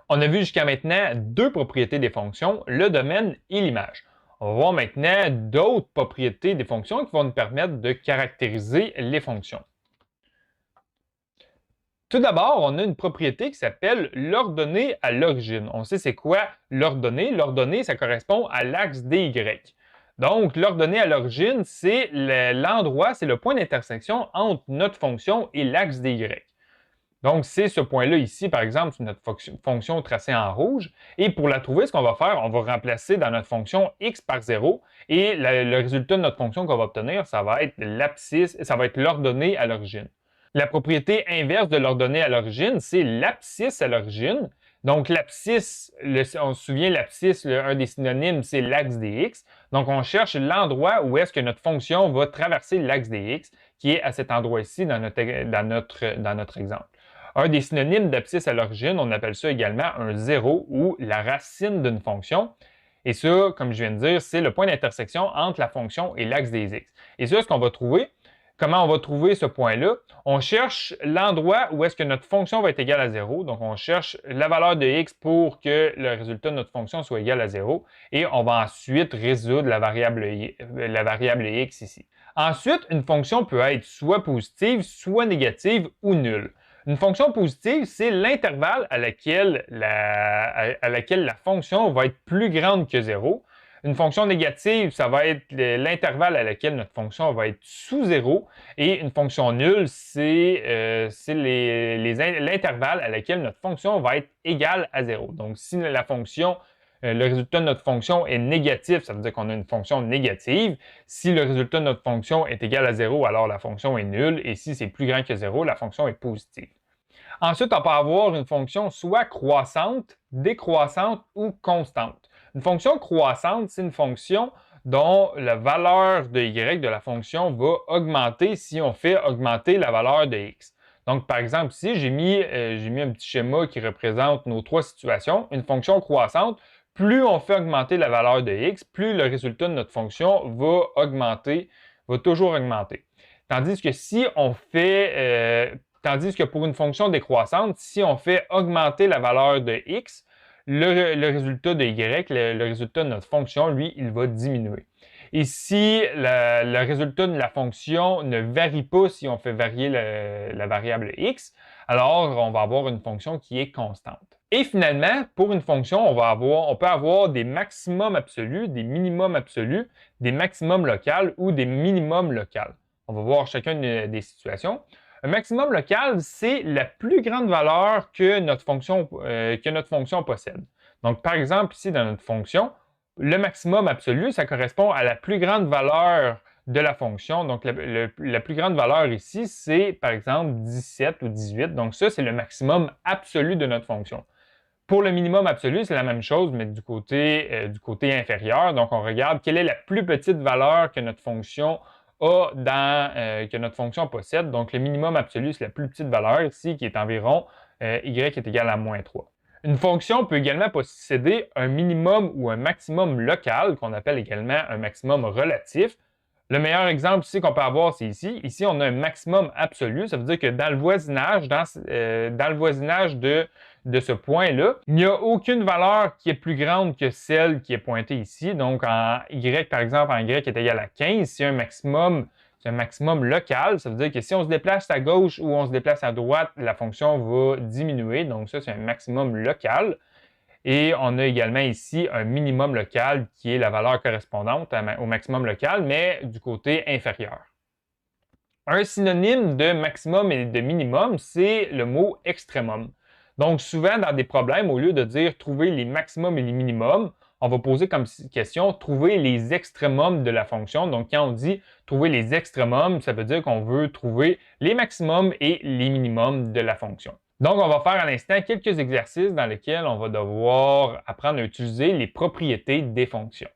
On a vu jusqu'à maintenant deux propriétés des fonctions, le domaine et l'image. On va voir maintenant d'autres propriétés des fonctions qui vont nous permettre de caractériser les fonctions. Tout d'abord, on a une propriété qui s'appelle l'ordonnée à l'origine. On sait c'est quoi l'ordonnée. L'ordonnée, ça correspond à l'axe dy. Donc, l'ordonnée à l'origine, c'est l'endroit, c'est le point d'intersection entre notre fonction et l'axe dy. Donc, c'est ce point-là ici, par exemple, sur notre fonction tracée en rouge. Et pour la trouver, ce qu'on va faire, on va remplacer dans notre fonction x par 0. Et le résultat de notre fonction qu'on va obtenir, ça va être l'abscisse, ça va être l'ordonnée à l'origine. La propriété inverse de l'ordonnée à l'origine, c'est l'abscisse à l'origine. Donc, l'abscisse, on se souvient, l'abscisse, un des synonymes, c'est l'axe dx. Donc, on cherche l'endroit où est-ce que notre fonction va traverser l'axe dx, qui est à cet endroit ici dans notre exemple. Un des synonymes d'abscisse à l'origine, on appelle ça également un zéro ou la racine d'une fonction. Et ça, comme je viens de dire, c'est le point d'intersection entre la fonction et l'axe des x. Et ça, ce qu'on va trouver, comment on va trouver ce point-là? On cherche l'endroit où est-ce que notre fonction va être égale à 0. Donc, on cherche la valeur de x pour que le résultat de notre fonction soit égal à 0. Et on va ensuite résoudre la variable x ici. Ensuite, une fonction peut être soit positive, soit négative ou nulle. Une fonction positive, c'est l'intervalle à laquelle la fonction va être plus grande que 0. Une fonction négative, ça va être l'intervalle à laquelle notre fonction va être sous 0. Et une fonction nulle, c'est l'intervalle à laquelle notre fonction va être égale à 0. Donc, si le résultat de notre fonction est négatif, ça veut dire qu'on a une fonction négative. Si le résultat de notre fonction est égal à 0, alors la fonction est nulle. Et si c'est plus grand que 0, la fonction est positive. Ensuite, on peut avoir une fonction soit croissante, décroissante ou constante. Une fonction croissante, c'est une fonction dont la valeur de y de la fonction va augmenter si on fait augmenter la valeur de x. Donc, par exemple, ici, j'ai mis un petit schéma qui représente nos trois situations. Une fonction croissante, plus on fait augmenter la valeur de x, plus le résultat de notre fonction va toujours augmenter. Tandis que pour une fonction décroissante, si on fait augmenter la valeur de x, le résultat de y, le résultat de notre fonction, lui, il va diminuer. Et si le résultat de la fonction ne varie pas si on fait varier la variable x, alors on va avoir une fonction qui est constante. Et finalement, pour une fonction, on peut avoir des maximums absolus, des minimums absolus, des maximums locaux ou des minimums locaux. On va voir chacune des situations. Un maximum local, c'est la plus grande valeur que notre fonction possède. Donc, par exemple, ici, dans notre fonction, le maximum absolu, ça correspond à la plus grande valeur de la fonction. Donc, la plus grande valeur ici, c'est, par exemple, 17 ou 18. Donc, ça, c'est le maximum absolu de notre fonction. Pour le minimum absolu, c'est la même chose, mais du côté inférieur. Donc, on regarde quelle est la plus petite valeur que notre fonction que notre fonction possède. Donc, le minimum absolu, c'est la plus petite valeur ici, qui est environ y est égal à moins 3. Une fonction peut également posséder un minimum ou un maximum local, qu'on appelle également un maximum relatif. Le meilleur exemple ici qu'on peut avoir, c'est ici. Ici, on a un maximum absolu. Ça veut dire que dans le voisinage, de ce point-là, il n'y a aucune valeur qui est plus grande que celle qui est pointée ici. Donc, en y, par exemple, en y est égal à 15, c'est un maximum local. Ça veut dire que si on se déplace à gauche ou on se déplace à droite, la fonction va diminuer. Donc, ça, c'est un maximum local. Et on a également ici un minimum local qui est la valeur correspondante au maximum local, mais du côté inférieur. Un synonyme de maximum et de minimum, c'est le mot extrémum. Donc, souvent, dans des problèmes, au lieu de dire trouver les maximums et les minimums, on va poser comme question trouver les extrémums de la fonction. Donc, quand on dit trouver les extrémums, ça veut dire qu'on veut trouver les maximums et les minimums de la fonction. Donc, on va faire à l'instant quelques exercices dans lesquels on va devoir apprendre à utiliser les propriétés des fonctions.